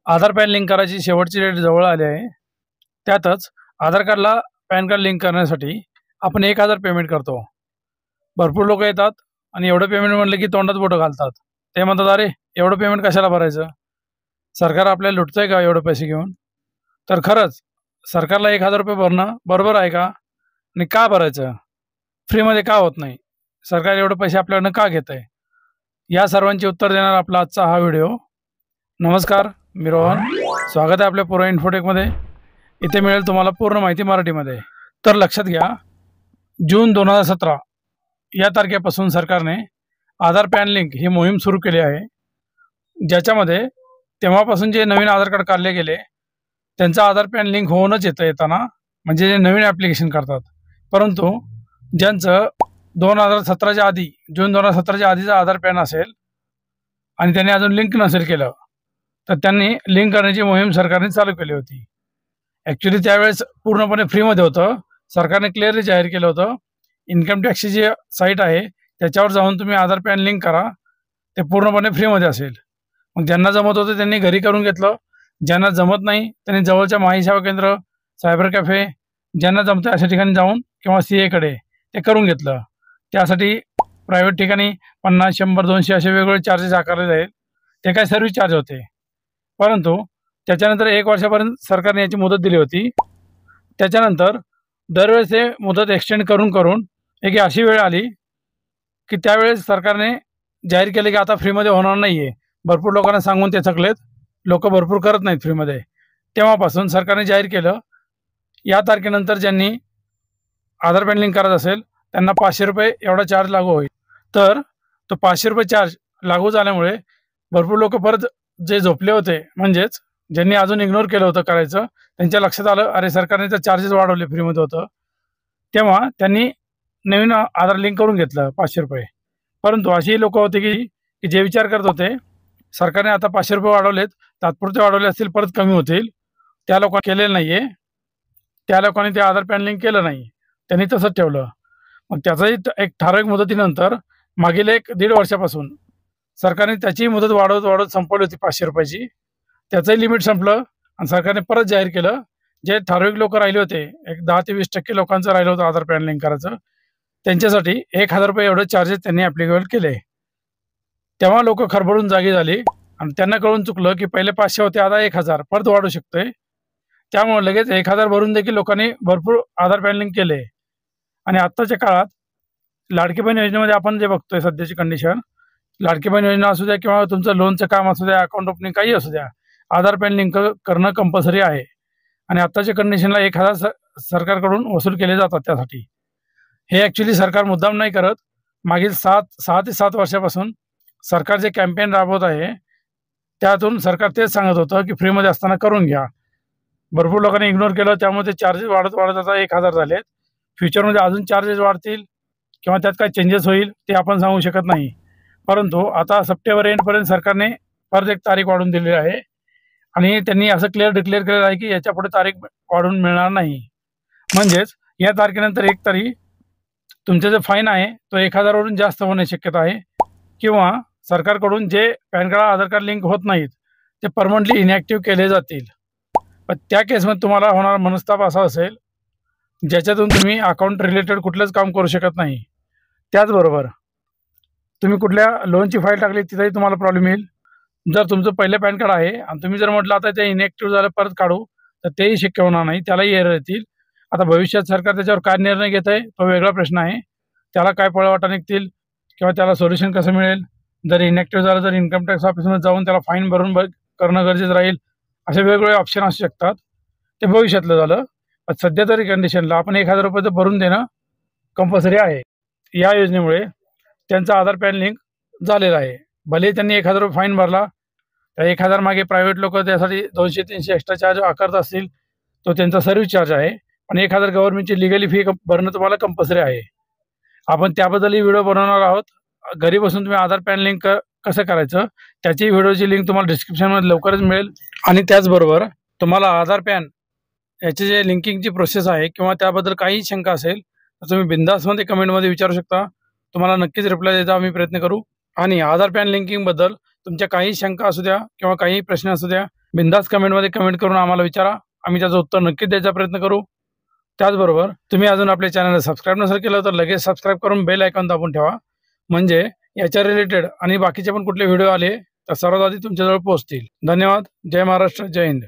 आधार pan link करायची शेवटची date जवळ आली आहे. त्यातच आधार कार्डला पॅन कार्ड लिंक करण्यासाठी आपण 1000 पेमेंट करतो. भरपूर लोक येतात आणि एवढं पेमेंट म्हटलं की तोंडात बोटं घालतात. ते म्हणतात, अरे एवढं पेमेंट कशाला भरायचं, सरकार आपल्याला लुटतंय का एवढे पैसे घेऊन. तर खरंच सरकारला 1000 रुपये भरणं बरोबर आहे का, आणि का भरायचं, फ्रीमध्ये का होत नाही, सरकार एवढे पैसे आपल्याकडनं का घेत आहे, या सर्वांची उत्तर देणार आपला आजचा हा व्हिडिओ. नमस्कार, मी रोहन. स्वागत आहे आपल्या पूर्ण इन्फोटेकमध्ये. इथे मिळेल तुम्हाला पूर्ण माहिती मराठीमध्ये. तर लक्षात घ्या, जून 2017 या तारखेपासून सरकारने आधार पॅन लिंक ही मोहीम सुरू केली आहे, ज्याच्यामध्ये तेव्हापासून जे नवीन आधार कार्ड काढले गेले त्यांचं आधार पॅन लिंक होऊनच येताना, म्हणजे जे नवीन ॲप्लिकेशन करतात. परंतु ज्यांचं 2017च्या आधी, जून 2017च्या आधीचा आधार पॅन असेल आणि त्यांनी अजून लिंक नसेल केलं, तर त्यांनी लिंक करण्याची मोहीम सरकारने चालू केली होती. ॲक्च्युली त्यावेळेस पूर्णपणे फ्रीमध्ये होतं. सरकारने क्लिअरली जाहीर केलं होतं, इन्कम टॅक्सची जी साईट आहे त्याच्यावर जाऊन तुम्ही आधार पॅन लिंक करा, ते पूर्णपणे फ्रीमध्ये असेल. मग ज्यांना जमत होतं त्यांनी घरी करून घेतलं, ज्यांना जमत नाही त्यांनी जवळच्या माहिती सेवा केंद्र, सायबर कॅफे, ज्यांना जमतं अशा ठिकाणी जाऊन किंवा CA कडे ते करून घेतलं. त्यासाठी प्रायव्हेट ठिकाणी 50, 100, 200 असे वेगवेगळे चार्जेस आकारले जाईल. ते काय सर्व्हिस चार्ज होते. परंतु त्याच्यानंतर 1 वर्षापर्यंत सरकारने याची मुदत दिली होती. त्याच्यानंतर दरवेळेस हे मुदत एक्सटेंड करून करून एक अशी वेळ आली की त्यावेळेस सरकारने जाहीर केले की आता फ्रीमध्ये होणार नाही आहे. भरपूर लोकांना सांगून ते थकलेत, लोक भरपूर करत नाहीत फ्रीमध्ये. तेव्हापासून सरकारने जाहीर केलं, या तारखेनंतर ज्यांनी आधार पॅन लिंक करत असेल त्यांना 500 रुपये एवढा चार्ज लागू होईल. तर तो 500 रुपये चार्ज लागू झाल्यामुळे भरपूर लोक परत जे झोपले होते, म्हणजेच ज्यांनी अजून इग्नोर केलं होतं करायचं, त्यांच्या लक्षात आलं, अरे सरकारने तर चार्जेस वाढवले, फ्रीमध्ये होतं. तेव्हा त्यांनी नवीन आधार लिंक करून घेतलं 500 रुपये. परंतु अशी लोक होते की जे विचार करत होते सरकारने आता 500 रुपये वाढवलेत, तात्पुरते वाढवले असतील, परत कमी होतील, त्या लोकांनी केलेलं नाही आहे. त्या लोकांनी ते आधार पॅन लिंक केलं नाही, त्यांनी तसंच ठेवलं. मग त्याचाही एक ठराविक मुदतीनंतर मागील 1-1.5 वर्षापासून सरकारने त्याची मुदत वाढवत वाढवत संपवली होती 500 रुपयाची. त्याचंही लिमिट संपलं आणि सरकारने परत जाहीर केलं, जे ठराविक लोक राहिले होते, एक 10 ते 20% लोकांचं राहिलं होतं आधार पॅन लिंक करायचं, त्यांच्यासाठी 1000 रुपये एवढे चार्जेस त्यांनी ॲप्लिकेबल केले. तेव्हा लोक खरबडून जागी झाली आणि त्यांना कळून चुकलं की पहिले 500 होते, आता 1000 परत वाढू शकते. त्यामुळे लगेच 1000 भरून देखील लोकांनी भरपूर आधार पॅन लिंक केले. आणि आत्ताच्या काळात लाडकी बहीण योजनेमध्ये आपण जे बघतोय सध्याची कंडिशन, लाडकी बहीण योजना असू द्या किंवा तुमचं लोनचं काम असू द्या, अकाउंट ओपनिंग काही असू द्या, आधार पॅन लिंक करणं कंपल्सरी आहे. आणि आत्ताच्या कंडिशनला 1000 सरकारकडून वसूल केले जातात त्यासाठी. हे ॲक्च्युली सरकार मुद्दाम नाही करत. मागील 6 ते 7 वर्षापासून सरकार जे कॅम्पेन राबवत आहे त्यातून सरकार तेच सांगत होतं की फ्रीमध्ये असताना करून घ्या. भरपूर लोकांनी इग्नोर केलं, त्यामुळे ते चार्जेस वाढत वाढत आता 1000 झालेत. फ्युचरमध्ये अजून चार्जेस वाढतील किंवा त्यात काय चेंजेस होईल ते आपण सांगू शकत नाही. परंतु आता सप्टेंबर एंडपर्यंत सरकारने परत एक तारीख वाढवून दिलेली आहे आणि त्यांनी असं क्लिअर डिक्लेअर केलेलं आहे की याच्यापुढे तारीख वाढवून मिळणार नाही. म्हणजेच या तारखेनंतर एक तरी तुमचे जे फाईन आहे तो 1000 वरून जास्त होण्याची शक्यता आहे, किंवा सरकारकडून जे पॅन कार्ड आधार कार्ड लिंक होत नाहीत ते परमनंटली इनॅक्टिव्ह केले जातील. पण त्या केसमध्ये तुम्हाला होणारा मनस्ताप असा असेल ज्याच्यातून तुम्ही अकाउंट रिलेटेड कुठलंच काम करू शकत नाही. त्याचबरोबर तुम्ही कुठल्या लोनची फाईल टाकली तिथेही तुम्हाला प्रॉब्लेम येईल. जर तुमचं पहिलं पॅन कार्ड आहे आणि तुम्ही जर म्हटलं आता ते इनॅक्टिव्ह झालं परत काढू, तर तेही शक्य होणार नाही, त्यालाही एरर येतील. आता भविष्यात सरकार त्याच्यावर काय निर्णय घेत आहे तो वेगळा प्रश्न आहे. त्याला काय पळवाटा निघतील किंवा त्याला सोल्युशन कसं मिळेल, जर इनॅक्टिव्ह झालं तर इन्कम टॅक्स ऑफिसमध्ये जाऊन त्याला फाईन भरून करणं गरजेचं राहील, असे वेगवेगळे ऑप्शन असू शकतात. ते भविष्यातलं झालं. पण सध्या तरी कंडिशनला आपण 1000 रुपये तर भरून देणं कंपल्सरी आहे. या योजनेमुळे त्यांचा आधार पॅन लिंक झालेला आहे. भले त्यांनी 1000 रुपये फाईन भरला, त्या 1000 मागे प्रायव्हेट लोक त्यासाठी 200-300 एक्स्ट्रा चार्ज आकारत असतील, तो त्यांचा सर्व्हिस चार्ज आहे. पण 1000 गव्हर्नमेंटची लिगली फी भरणं तुम्हाला कंपल्सरी आहे. आपण त्याबद्दलही व्हिडिओ बनवणार आहोत. घरी बसून तुम्ही आधार पॅन लिंक कसं करायचं त्याची व्हिडिओची लिंक तुम्हाला डिस्क्रिप्शनमध्ये लवकरच मिळेल. आणि त्याचबरोबर तुम्हाला आधार पॅन याचे जे लिंकिंगची प्रोसेस आहे किंवा त्याबद्दल काही शंका असेल तर तुम्ही बिंदासमध्ये कमेंटमध्ये विचारू शकता. तुम्हाला नक्कीच रिप्लाय द्यायचा आम्ही प्रयत्न करू. आणि आधार पॅन लिंकिंगबद्दल तुमच्या काही शंका असू द्या किंवा काही प्रश्न असू द्या, बिंदास कमेंटमध्ये कमेंट करून आम्हाला विचारा, आम्ही त्याचं उत्तर नक्कीच द्यायचा प्रयत्न करू। त्याचबरोबर तुम्ही अजून आपल्या चॅनलला सबस्क्राईब नसेल केलं तर लगेच सबस्क्राईब करून बेल आयकॉन दाबून ठेवा, म्हणजे याच्या रिलेटेड आणि बाकीचे पण कुठले व्हिडिओ आले तर सर्वात आधी तुमच्याजवळ पोहोचतील। धन्यवाद। जय महाराष्ट्र, जय हिंद।